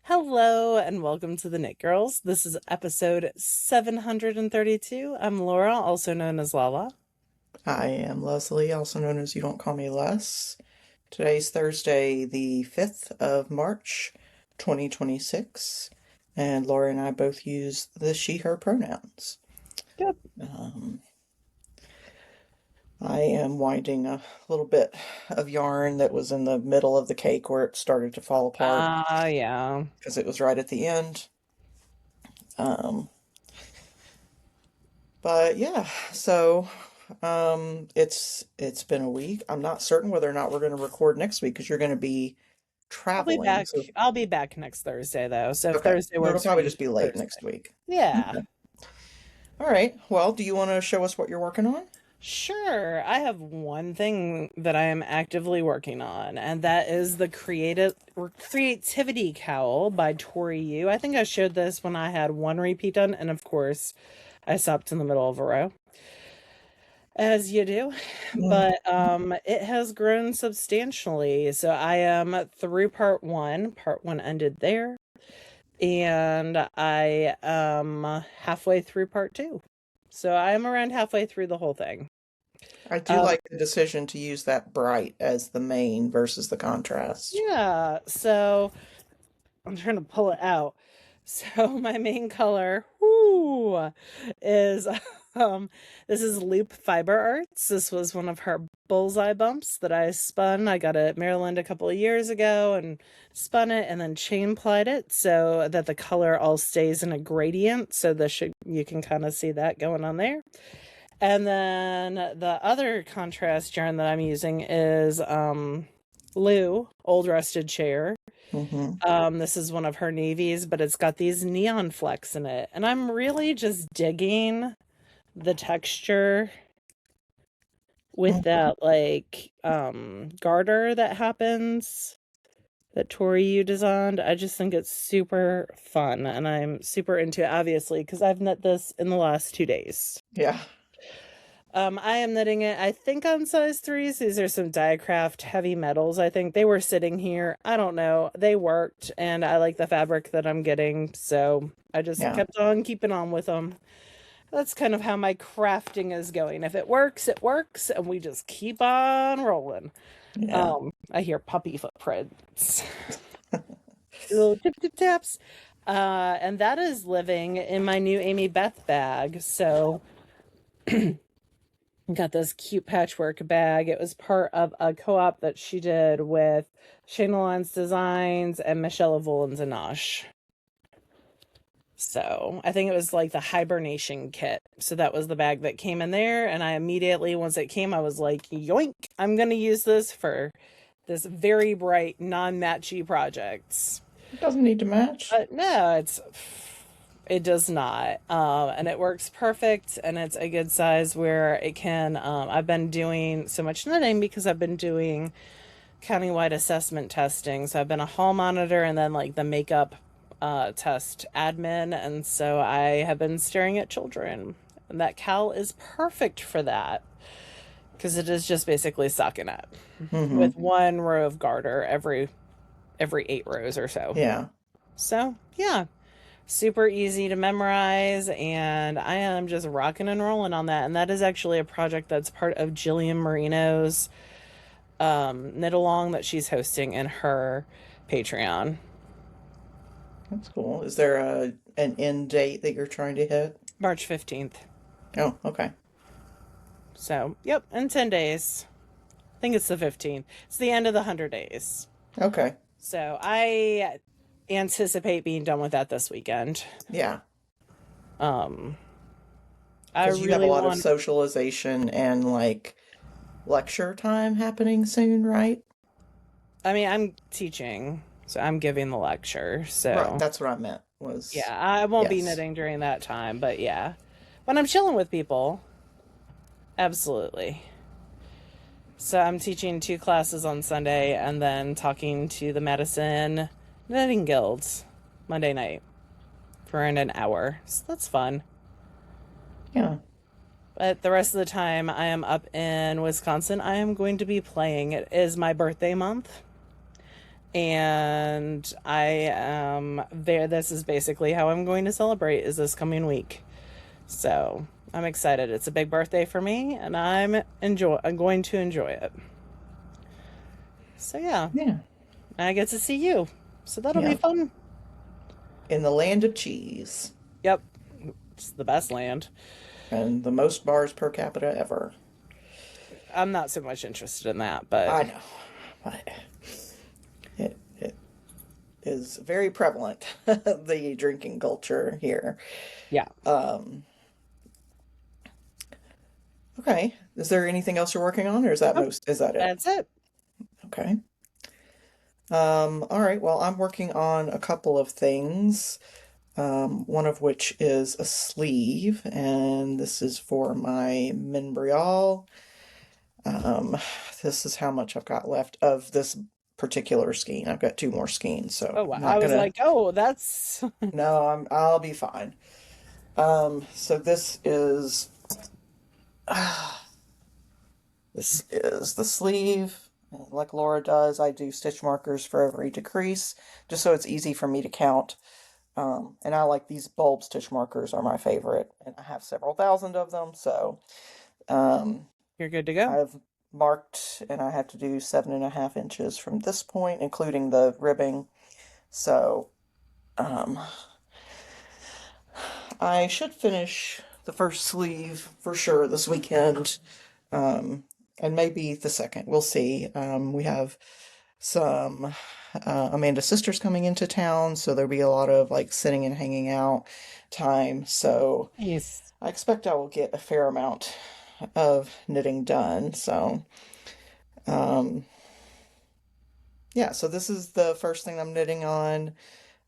Hello and welcome to the Knit Girls. This is episode 732. I'm Laura, also known as Lala. I am Leslie, also known as You Don't Call Me Les. Today's Thursday, the 5th of March, 2026, and Laura and I both use the she, her pronouns. Yep. Um, I am winding a little bit of yarn that was in the middle of the cake where it started to fall apart Yeah. because it was right at the end. Um, but yeah, so it's been a week. I'm not certain whether or not we're going to record next week because you're going to be I'll be traveling. back. So I'll be back next Thursday though. So if okay, Thursday so it'll works for probably you, just be late Thursday. next week. Yeah. Okay. All right. Well, do you want to show us what you're working on? Sure. I have one thing that I am actively working on, and that is the creativity cowl by Tori Yu. I think I showed this when I had one repeat done, and of course I stopped in the middle of a row. As you do, but it has grown substantially. So I am through part one. Part one ended there, and I am halfway through part two. So I am around halfway through the whole thing. I do Um, like the decision to use that bright as the main versus the contrast. yeah, so I'm trying to pull it out. So my main color, is this is Loop Fiber Arts. This was one of her bullseye bumps that I spun. I got it at Maryland a couple of years ago and spun it and then chain plied it so that the color all stays in a gradient. So you can kind of see that going on there. And then the other contrast yarn that I'm using is Lou, Old Rusted Chair. This is one of her navies, but it's got these neon flecks in it. And I'm really just digging the texture with that garter that happens that Tori Yu designed. I just think it's super fun and I'm super into it, obviously, because I've knit this in the last 2 days. Yeah. I am knitting it, I think, on size 3s. These are some Diacraft heavy metals. I think they were sitting here. I don't know. They worked, and I like the fabric that I'm getting, so I just kept on keeping on with them. That's kind of how my crafting is going. If it works, and we just keep on rolling. Yeah. I hear puppy footprints. Little tip tip taps. And that is living in my new Amy Beth bag. So got this cute patchwork bag. It was part of a co-op that she did with Shayna Lawrence Designs and Michelle Volans Anache. So I think it was like the hibernation kit. So that was the bag that came in there. And I immediately, once it came, I was like, yoink, I'm going to use this for this very bright, non-matchy projects. It doesn't need to match. But no, it does not. And it works perfect, and it's a good size where it can, I've been doing so much knitting because I've been doing countywide assessment testing. So I've been a hall monitor and then like the makeup test admin. And so I have been staring at children, and that cowl is perfect for that because it is just basically stockinette with one row of garter every 8 rows or so. Yeah. So yeah, super easy to memorize, and I am just rocking and rolling on that. And that is actually a project that's part of Jillian Marino's knit along that she's hosting in her Patreon. That's cool. Is there an end date that you're trying to hit? March 15th. Oh, okay. So, yep, in 10 days. I think it's the 15th. It's the end of the 100 days. Okay. So I anticipate being done with that this weekend. Yeah. I Because you have a lot of socialization and like lecture time happening soon, right? I mean, I'm teaching, so I'm giving the lecture. So Right, that's what I meant was yeah, I won't be yes. knitting during that time, but yeah, when I'm chilling with people, absolutely. So I'm teaching 2 classes on Sunday and then talking to the Madison Knitting Guilds Monday night for an hour. So that's fun. Yeah. But the rest of the time I am up in Wisconsin, I am going to be playing. It is my birthday month. and I am there. This is basically how I'm going to celebrate is this coming week. So I'm excited. It's a big birthday for me, and I'm going to enjoy it. So yeah, Yeah. I get to see you. So that'll be Yeah. fun. In the land of cheese Yep, it's the best land. and the most bars per capita ever. I'm not so much interested in that, but I know, but it is very prevalent, the drinking culture here. yeah, Um, okay. Is there anything else you're working on, or nope, is that it? that's it. Okay. All right. Well, I'm working on a couple of things. One of which is a sleeve, and this is for my Membrial. Um, this is how much I've got left of this particular skein. I've got two more skeins, so Oh, wow. I'm I not was gonna. like, oh, that's No, I'll be fine. So this is the sleeve. Like Laura does, I do stitch markers for every decrease, just so it's easy for me to count. And I like these bulb stitch markers are my favorite, and I have several thousand of them, so um, you're good to go. I've marked and I have to do 7.5 inches from this point, including the ribbing. So um, I should finish the first sleeve for sure this weekend, um, and maybe the second. We'll see. We have some Amanda's sisters coming into town, so there'll be a lot of like sitting and hanging out time. So Nice. I expect I will get a fair amount of knitting done. So um, yeah, so this is the first thing I'm knitting on,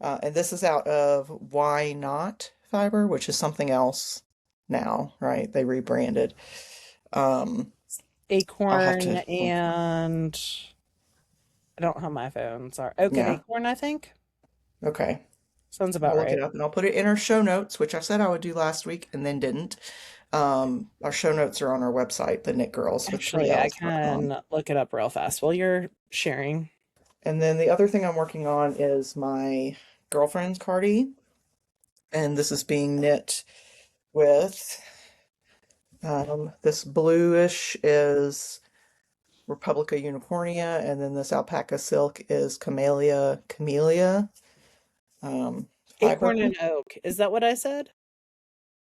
and this is out of Why Not fiber, which is something else now, right? They rebranded. Um, I'll have Acorn to, and I don't have my phone. Sorry. Oak and yeah, Acorn, I think. okay. Sounds I'll about look it right. up and I'll put it in our show notes, which I said I would do last week and then didn't. Our show notes are on our website, the Knit Girls with three Actually, I L's working on. can look it up real fast while you're sharing. And then the other thing I'm working on is my girlfriend's cardie, and this is being knit with this bluish is Republica unicornia, and then this alpaca silk is Camellia Acorn fiber. and oak. Is that what I said?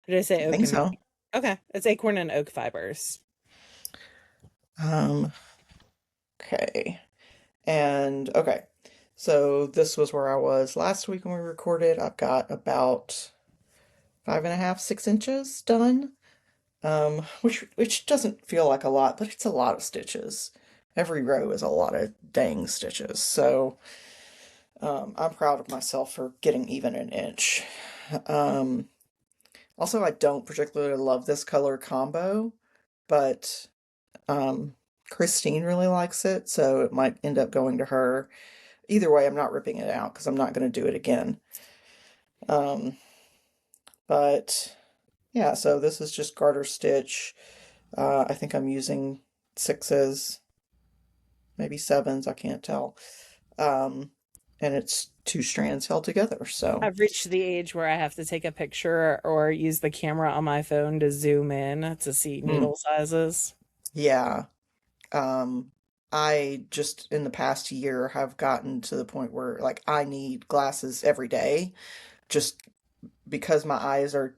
Or did I say I oak think and so. okay, it's acorn and oak fibers. Um, okay. And okay. So this was where I was last week when we recorded. I've got about 5.5, 6 inches done. Which doesn't feel like a lot, but it's a lot of stitches. Every row is a lot of dang stitches. So I'm proud of myself for getting even an inch. Um, Also, I don't particularly love this color combo, but um, Christine really likes it, so it might end up going to her. Either way, I'm not ripping it out because I'm not going to do it again. Um, but yeah, so this is just garter stitch. I think I'm using sixes, maybe sevens, I can't tell. Um, and it's two strands held together, so I've reached the age where I have to take a picture or use the camera on my phone to zoom in to see mm, needle sizes. yeah. Um, I just in the past year have gotten to the point where like I need glasses every day just because my eyes are,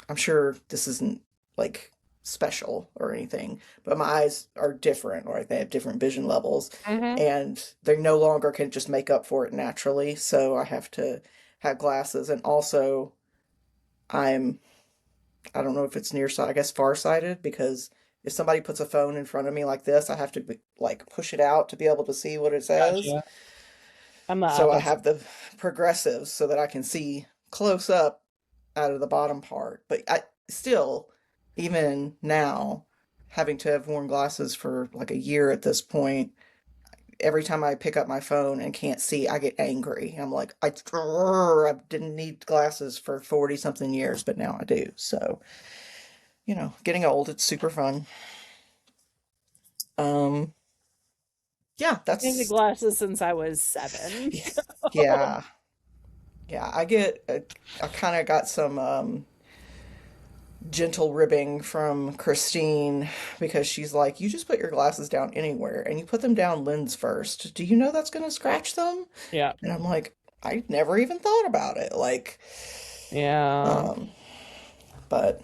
I'm sure this isn't like special or anything, but my eyes are different, right? They have different vision levels, Mm-hmm. and they no longer can just make up for it naturally. So I have to have glasses, and also I'm, I don't know if it's nearsighted, I guess farsighted, because if somebody puts a phone in front of me like this, I have to like push it out to be able to see what it says. Gotcha. I'm the So I opposite. have the progressives so that I can see close up out of the bottom part. But I still, even now, having to have worn glasses for like a year at this point, every time I pick up my phone and can't see, I get angry. I'm like, I didn't need glasses for 40 something years, but now I do. So, getting old, it's super fun. Um, Yeah, Painted that's glasses since I was 7. So yeah. Yeah, I kind of got some gentle ribbing from Christine because she's like, "You just put your glasses down anywhere and you put them down lens first. Do you know that's going to scratch them?" yeah. And I'm like, "I never even thought about it." Like, Yeah. um, but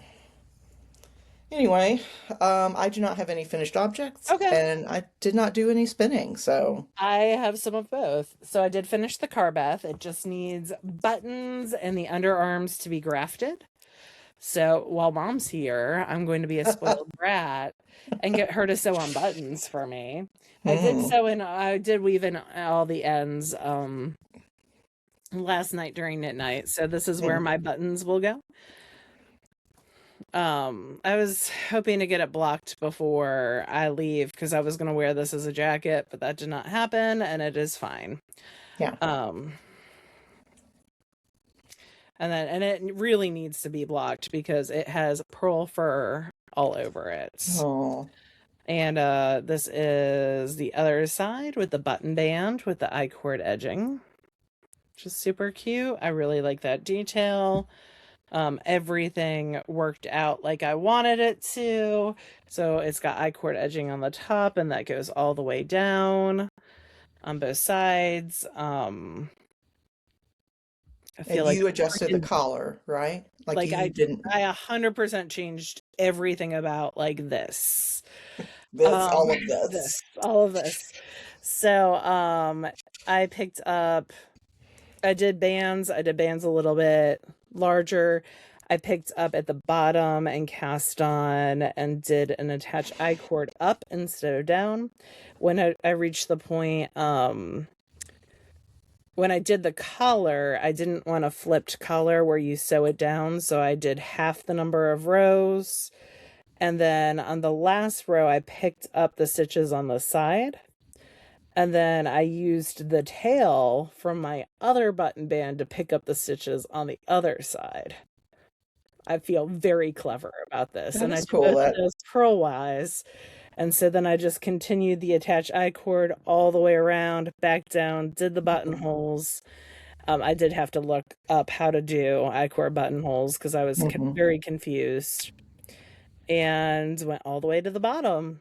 anyway, I do not have any finished objects Okay. and I did not do any spinning, so I have some of both. So I did finish the car bath. It just needs buttons and the underarms to be grafted. So while mom's here, I'm going to be a spoiled brat and get her to sew on buttons for me. hmm. I did weave in all the ends last night during knit night. So this is where Hmm. my buttons will go. I was hoping to get it blocked before I leave because I was going to wear this as a jacket, but that did not happen and it is fine. Yeah. Um and it really needs to be blocked because it has pearl fur all over it. Oh, And this is the other side with the button band with the I-cord edging, which is super cute. I really like that detail. Everything worked out like I wanted it to. So it's got I-cord edging on the top, and that goes all the way down on both sides. I feel and like you adjusted the freaking collar, right? Like like you didn't. I 100% changed everything about like this. This, all of This, this. all of this. So, I picked up I did bands a little bit larger. I picked up at the bottom and cast on and did an attach I cord up instead of down. When I reached the point, when I did the collar, I didn't want a flipped collar where you sew it down, so I did half the number of rows. And then on the last row, I picked up the stitches on the side. And then I used the tail from my other button band to pick up the stitches on the other side. I feel very clever about this. That And I is did cool. both of That those purlwise. And so then I just continued the attach I cord all the way around, back down, did the buttonholes. I did have to look up how to do I cord buttonholes because I was hmm. very confused and went all the way to the bottom.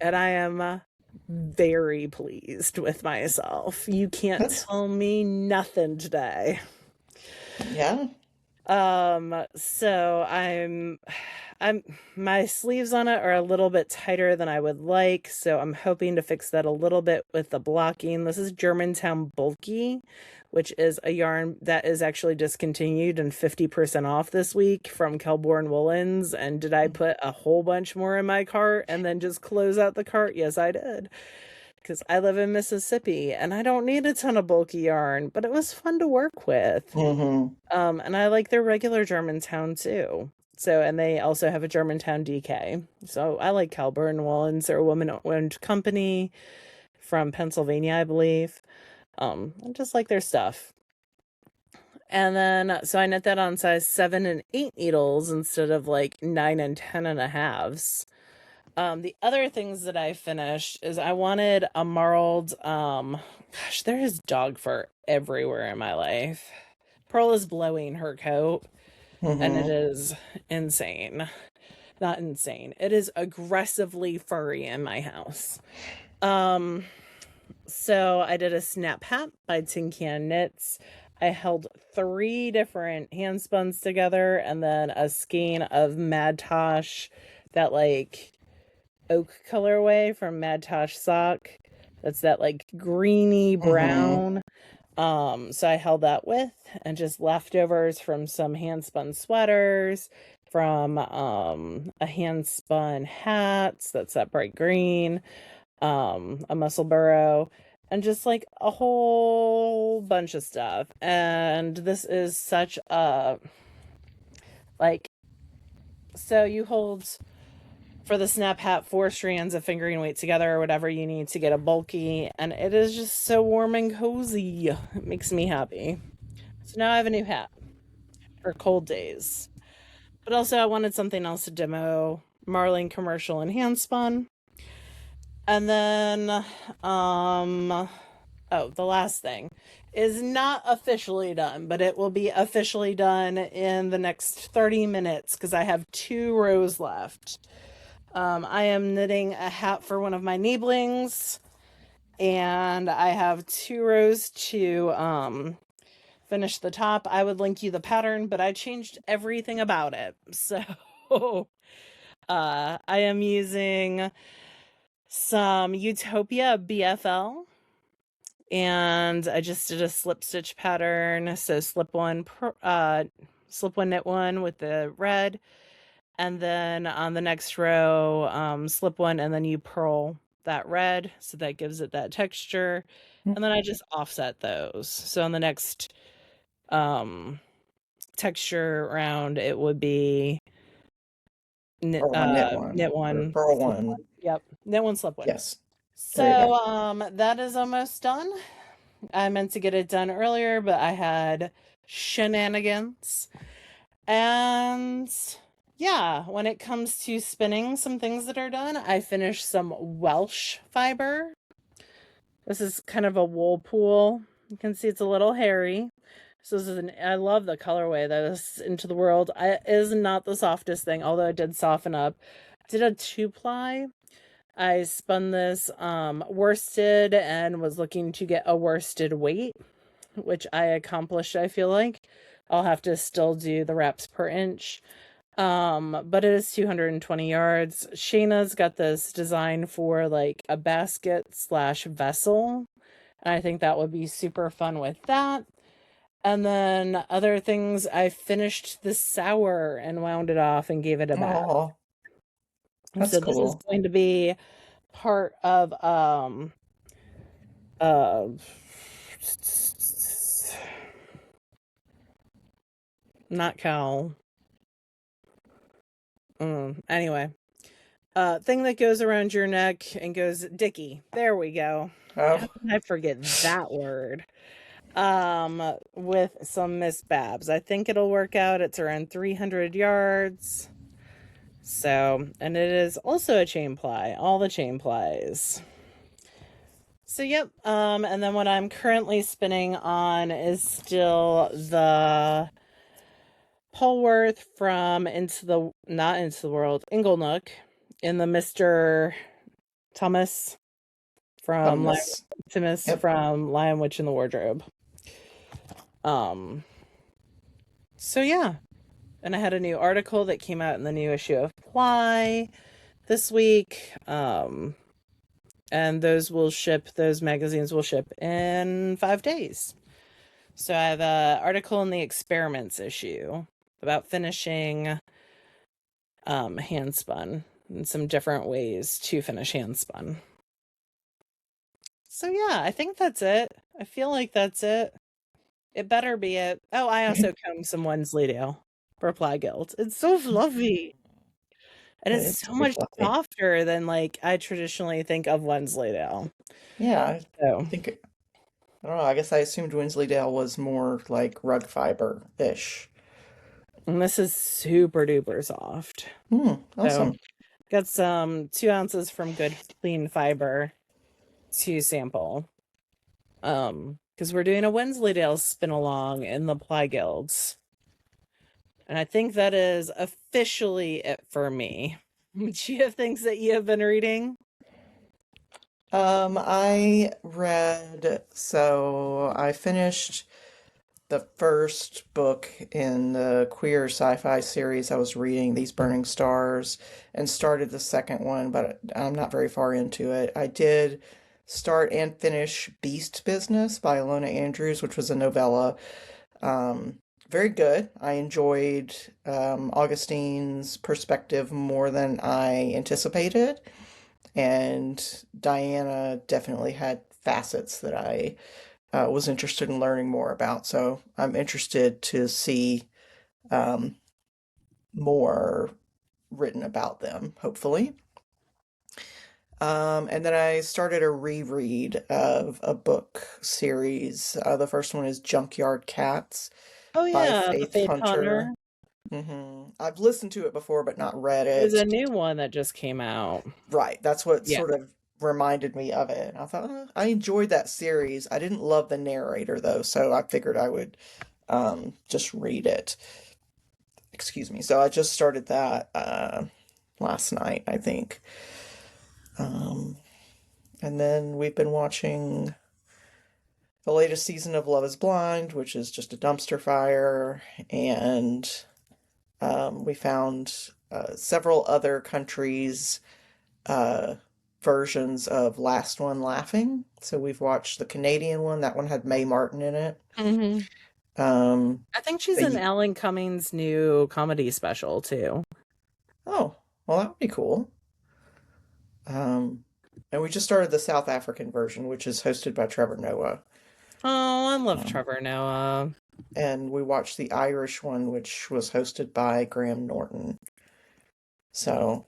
And I am very pleased with myself. You can't That's tell me nothing today. yeah. So I'm my sleeves on it are a little bit tighter than I would like, so I'm hoping to fix that a little bit with the blocking. This is Germantown Bulky, which is a yarn that is actually discontinued and 50% off this week from Kelborn Woolens. And did I put a whole bunch more in my cart and then just close out the cart? Yes, I did. Because I live in Mississippi and I don't need a ton of bulky yarn, but it was fun to work with. Hmm. And I like their regular Germantown too. So, and they also have a Germantown DK. So I like Kelburn Woolens. They're a woman-owned company from Pennsylvania, I believe. I just like their stuff. And then, so I knit that on size 7 and 8 needles instead of like 9 and 10 and a halves. The other things that I finished is I wanted a marled, gosh, there is dog fur everywhere in my life. Pearl is blowing her coat, and it Hmm. is insane. Not insane. It is aggressively furry in my house. Um, so I did a snap hat by Tin Can Knits. I held 3 different hand spuns together and then a skein of Mad Tosh, that like oak colorway from Mad Tosh sock. That's that like greeny Hmm. brown. So I held that with and just leftovers from some hand spun sweaters, from a hand spun hats, that's that bright green, a muscle burrow, and just like a whole bunch of stuff. And this is such a like, so you hold for the snap hat 4 strands of fingering weight together or whatever you need to get a bulky, and it is just so warm and cozy. It makes me happy. So now I have a new hat for cold days. But also I wanted something else to demo. Marling commercial and handspun. And then, oh, the last thing is not officially done, but it will be officially done in the next 30 minutes because I have 2 rows left. I am knitting a hat for one of my Nieblings, and I have 2 rows to finish the top. I would link you the pattern, but I changed everything about it. So I am using some Utopia BFL, and I just did a slip stitch pattern. So slip one, knit one with the red, and then on the next row, slip one, and then you purl that red, so that gives it that texture. And then I just offset those. So on the next texture round, it would be knit, Or one, knit one, knit or one, purl slip one. one. Yep, knit one, slip one. Yes, there you go. So that is almost done. I meant to get it done earlier, but I had shenanigans. And yeah, when it comes to spinning some things that are done, I finished some Welsh fiber. This is kind of a wool pool. You can see it's a little hairy. So this is I love the colorway that is Into the World. It is not the softest thing, although it did soften up. I did a 2-ply. I spun this worsted and was looking to get a worsted weight, which I accomplished, I feel like. I'll have to still do the wraps per inch. But it is 220 yards. Shayna's got this design for like a basket / vessel. And I think that would be super fun with that. And then other things, I finished the sour and wound it off and gave it a bath. Oh, that's So this is cool. going to be part of uh not cowl. Anyway, thing that goes around your neck and goes dicky. There we go. How Oh, can I forget that word? With some Miss Babs. I think it'll work out. It's around 300 yards. So, and it is also a chain ply. All the chain plies. So yep, and then what I'm currently spinning on is still the Polworth from not Into the World, Inglenook, in the Mr. Thomas from Yep. Lion Witch in the Wardrobe. So yeah, and I had a new article that came out in the new issue of Ply this week. And those magazines will ship in 5 days. So I have an article in the experiments issue about finishing handspun and some different ways to finish handspun. So yeah, I think that's it. I feel like that's it. It better be it. Oh, I also combed some Wensleydale for Ply Guild. It's so fluffy. And it's It's so very much fluffy. softer than like I traditionally think of Wensleydale. Yeah, I So, think, I don't know, I guess I assumed Wensleydale was more like rug fiber-ish. and this is super duper soft. So Awesome. got some 2 ounces from Good Clean Fiber to sample. Because we're doing a Wensleydale spin along in the Ply Guilds. And I think that is officially it for me. Do you have things that you have been reading? I finished the first book in the queer sci-fi series I was reading, These Burning Stars, and started the second one, but I'm not very far into it. I did start and finish Beast Business by Alona Andrews, which was a novella. Um, Very good. I enjoyed Augustine's perspective more than I anticipated, and Diana definitely had facets that I was interested in learning more about. So I'm interested to see um, more written about them, hopefully. And then I started a reread of a book series. The first one is Junkyard Cats Oh by yeah, the Faith Faith Hunter. Hunter. I've listened to it before, but not read There's it. a new one that just came out. Right, that's what Yeah. sort of reminded me of it. And I thought, I enjoyed that series. I didn't love the narrator though, so I figured I would just read it. Excuse me. So I just started that last night, I think. Um, and then we've been watching the latest season of Love is Blind, which is just a dumpster fire, and we found several other countries' uh, versions of Last One Laughing. So we've watched the Canadian one. That one had Mae Martin in it. Hmm. Um, I think she's in the Alan Cummings' new comedy special too. oh, well, that would be cool. Um, and we just started the South African version, which is hosted by Trevor Noah. Oh, I love Um, Trevor Noah. and we watched the Irish one, which was hosted by Graham Norton. So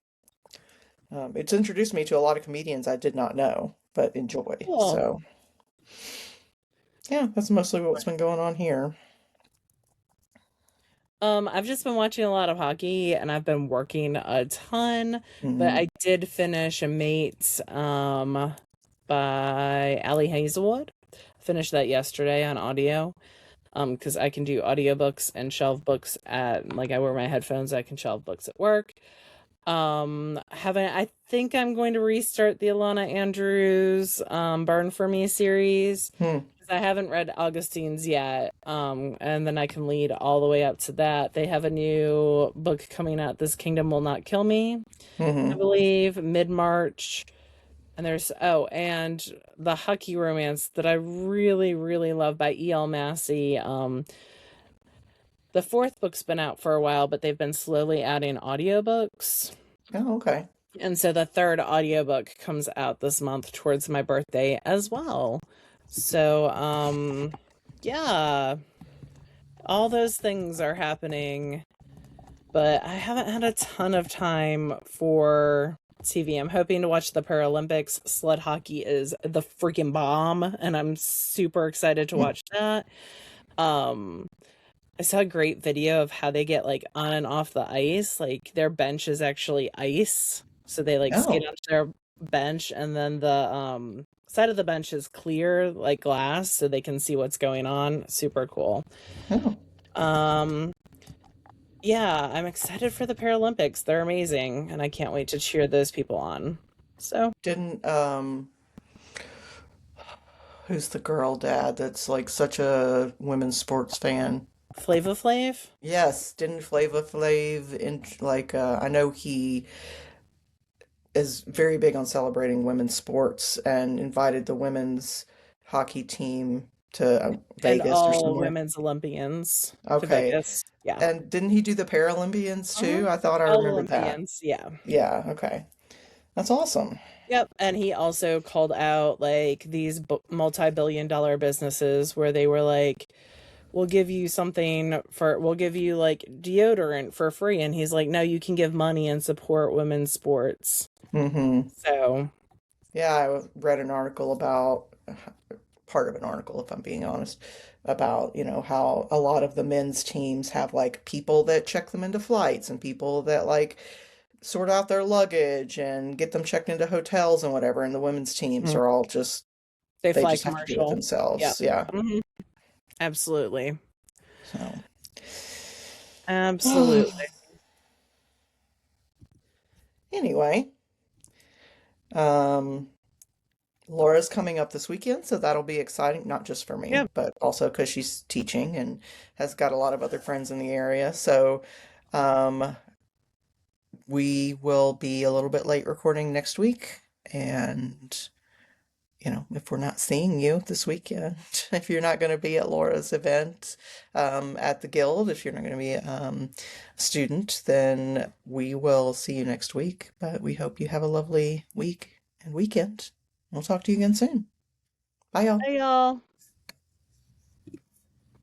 it's introduced me to a lot of comedians I did not know but enjoy. Cool. So yeah, that's mostly what's been going on here. I've just been watching a lot of hockey and I've been working a ton, but Hmm. I did finish a mate by Allie Hazelwood. Finished that yesterday on audio. Because I can do audiobooks and shelf books at like I wear my headphones, I can shelf books at work. Haven't I think I'm going to restart the Alana Andrews Burn for Me series. Hmm. I haven't read Augustine's yet. And then I can lead all the way up to that. They have a new book coming out, This Kingdom Will Not Kill Me, I Hmm. believe, mid-March. And and the hockey romance that I really, really love by E.L. Massey. The fourth book's been out for a while, but they've been slowly adding audiobooks. Oh, okay. And so the third audiobook comes out this month towards my birthday as well. So, yeah, all those things are happening, but I haven't had a ton of time for TV. I'm hoping to watch the Paralympics. Sled hockey is the freaking bomb, and I'm super excited to Hmm. watch that. Um, I saw a great video of how they get like on and off the ice. Like their bench is actually ice. So they like skate Oh, onto their bench and then the side of the bench is clear like glass so they can see what's going on. Super cool. oh. Um yeah, I'm excited for the Paralympics. They're amazing and I can't wait to cheer those people on. So, Didn't who's the girl dad that's like such a women's sports fan? Flava Flav? Yes, didn't Flava Flav in like I know he is very big on celebrating women's sports and invited the women's hockey team to And Vegas or all somewhere. women's Olympians to Okay. Vegas. Yeah. And didn't he do the Paralympians Uh-huh. too? I thought I All remembered that. Olympians, yeah. Yeah, okay. That's awesome. Yep, and he also called out like these multi-billion dollar businesses where they were like, we'll give you like deodorant for free. And he's like, no, you can give money and support women's sports. Hmm. So, Yeah, I read an article about part of an article, if I'm being honest, about, how a lot of the men's teams have like people that check them into flights and people that like sort out their luggage and get them checked into hotels and whatever. And the women's teams mm, are all just, they they fly just have to do it commercial. Yep. themselves. Yeah. Hmm. Absolutely. So, Absolutely. anyway, um, Laura's coming up this weekend, so that'll be exciting, not just for me, Yep. but also because she's teaching and has got a lot of other friends in the area. So, um, we will be a little bit late recording next week. And, if we're not seeing you this weekend, if you're not going to be at Laura's event at the Guild, if you're not going to be a student, then we will see you next week. But we hope you have a lovely week and weekend. We'll talk to you again soon. Bye, y'all. Hey, y'all.